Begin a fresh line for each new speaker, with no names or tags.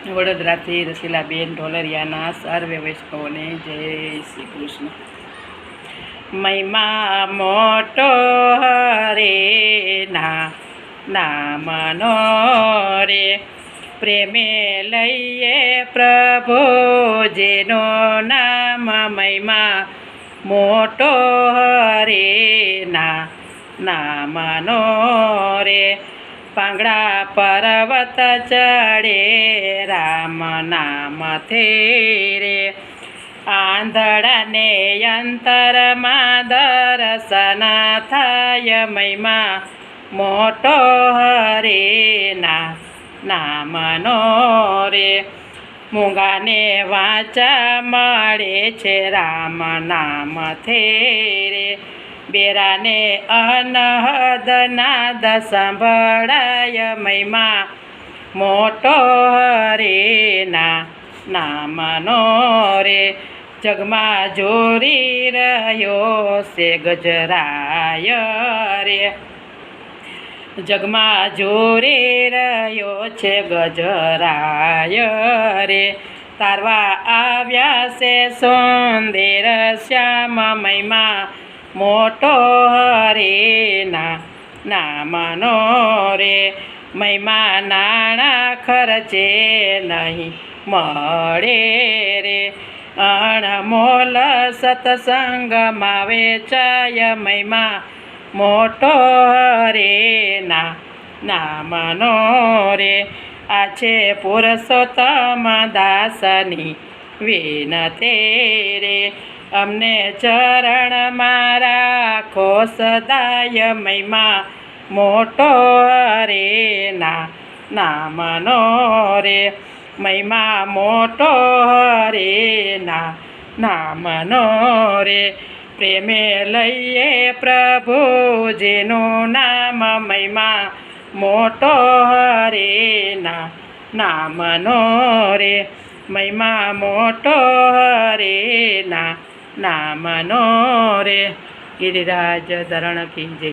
વડોદરાથી રસીલાબેન ઢોલરિયાના સર્વે વૈષ્ણવોને જય શ્રી કૃષ્ણ। મહિમા મોટો હરે નામનો રે, પ્રેમે લઈએ પ્રભુજીનો નામ। મહિમા મોટો હરે નામનો રે, પાંગડા પર્વત ચડે રામ નામથી રે। આંધળાને અંતરમાં દર્શન થાય, મહિમા મોટો હરે નામનો રે। મૂંગાને વાચા મળે છે રામ નામથી રે, બેરાને અનહદ નાદ સંભળાય, મહિમા મોટો હરે નામનો રે। જગમાં જોરી રહ્યો છે ગજરાય રે, જગમાં જોરી રહ્યો છે ગજરાય રે। તારવા આવ્યા છે સુંદર શ્યામ, મહિમા મોટો હરે નામનો રે। મહિમા નાણાં ખર્ચે નહીં મળે રે, અણમોલ સત્સંગમાં વેચાય, મહિમા મોટો હરે નામનો રે। આ છે પુરુષોત્તમ દાસની વિનતી રે, અમને ચરણમાં રાખો સદાય, મહિમા મોટો હરે નામનો રે। મહિમા મોટો હરે નામનો રે, પ્રેમે લઈએ પ્રભુજીનું નામ। મહિમા મોટો હરે નામનો રે, મહિમા મોટો હરે નામનો રે। ગિરિરાજ ધરણ કી જય।